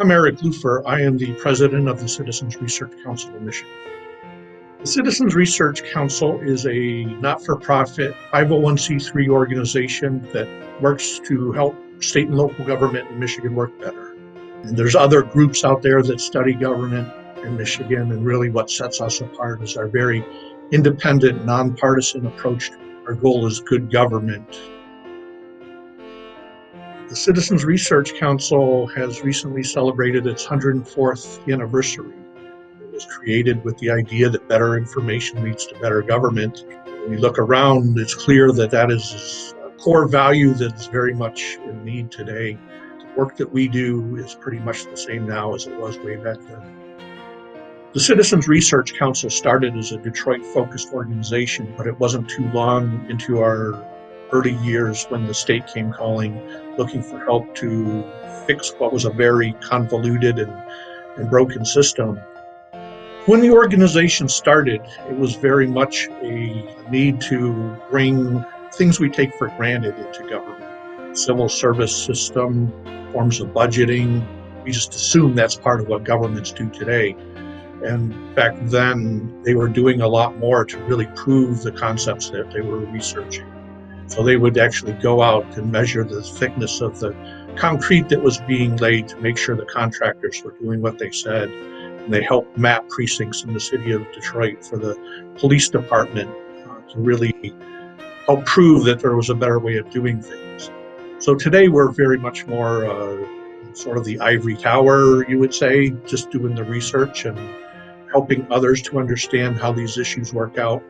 I'm Eric Lupher. I am the president of the Citizens Research Council of Michigan. The Citizens Research Council is a not-for-profit 501c3 organization that works to help state and local government in Michigan work better. And there's other groups out there that study government in Michigan, and really what sets us apart is our very independent, nonpartisan approach. Our goal is good government. The Citizens Research Council has recently celebrated its 104th anniversary. It was created with the idea that better information leads to better government. When we look around, it's clear that that is a core value that's very much in need today. The work that we do is pretty much the same now as it was way back then. The Citizens Research Council started as a Detroit-focused organization, but it wasn't too long into our early years when the state came calling, looking for help to fix what was a very convoluted and broken system. When the organization started, it was very much a need to bring things we take for granted into government. Civil service system, forms of budgeting. We just assume that's part of what governments do today. And back then, they were doing a lot more to really prove the concepts that they were researching. So they would actually go out and measure the thickness of the concrete that was being laid to make sure the contractors were doing what they said. And they helped map precincts in the city of Detroit for the police department to really help prove that there was a better way of doing things. So today we're very much more sort of the ivory tower, you would say, just doing the research and helping others to understand how these issues work out.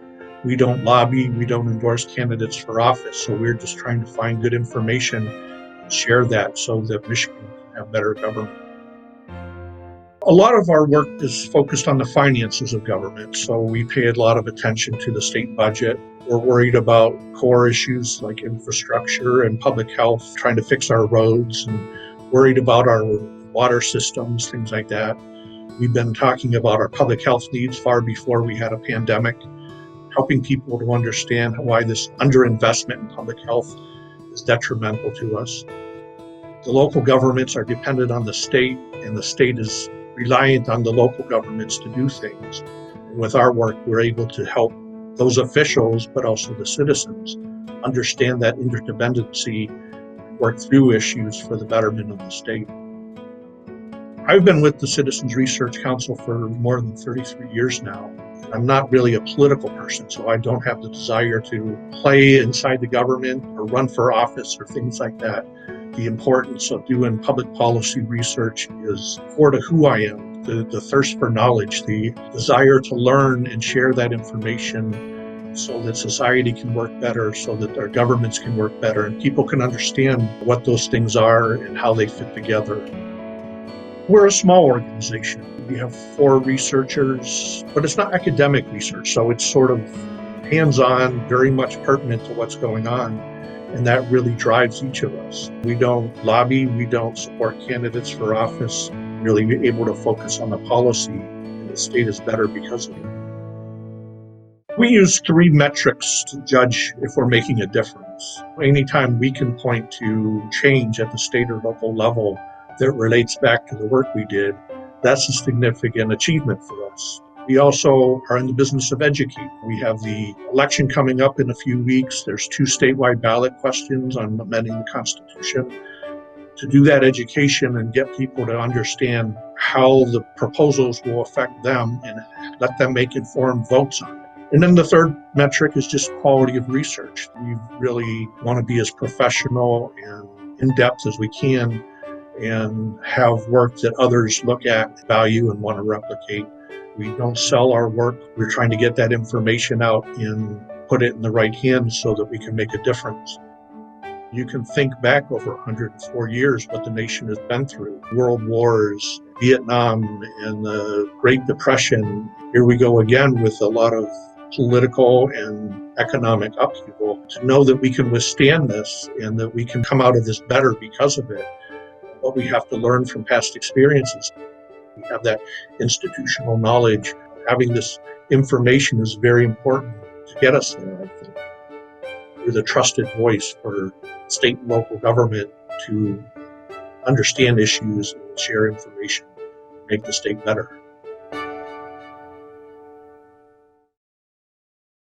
We don't lobby, we don't endorse candidates for office, so we're just trying to find good information and share that so that Michigan can have better government. A lot of our work is focused on the finances of government, so we pay a lot of attention to the state budget. We're worried about core issues like infrastructure and public health, trying to fix our roads, and worried about our water systems, things like that. We've been talking about our public health needs far before we had a pandemic, helping people to understand why this underinvestment in public health is detrimental to us. The local governments are dependent on the state, and the state is reliant on the local governments to do things. And with our work, we're able to help those officials, but also the citizens, understand that interdependency and work through issues for the betterment of the state. I've been with the Citizens Research Council for more than 33 years now. I'm not really a political person, so I don't have the desire to play inside the government or run for office or things like that. The importance of doing public policy research is core to who I am. The thirst for knowledge, the desire to learn and share that information so that society can work better, so that our governments can work better, and people can understand what those things are and how they fit together. We're a small organization. We have 4 researchers, but it's not academic research, so it's sort of hands-on, very much pertinent to what's going on, and that really drives each of us. We don't lobby, we don't support candidates for office, really be able to focus on the policy, and the state is better because of it. We use 3 metrics to judge if we're making a difference. Anytime we can point to change at the state or local level that relates back to the work we did, that's a significant achievement for us. We also are in the business of educating. We have the election coming up in a few weeks. There's 2 statewide ballot questions on amending the Constitution. To do that education and get people to understand how the proposals will affect them and let them make informed votes on it. And then the 3rd metric is just quality of research. We really want to be as professional and in-depth as we can and have work that others look at, value, and want to replicate. We don't sell our work. We're trying to get that information out and put it in the right hands so that we can make a difference. You can think back over 104 years what the nation has been through. World wars, Vietnam, and the Great Depression. Here we go again with a lot of political and economic upheaval. To know that we can withstand this and that we can come out of this better because of it. But we have to learn from past experiences. We have that institutional knowledge. Having this information is very important to get us there, I think. We're the trusted voice for state and local government to understand issues and share information, make the state better.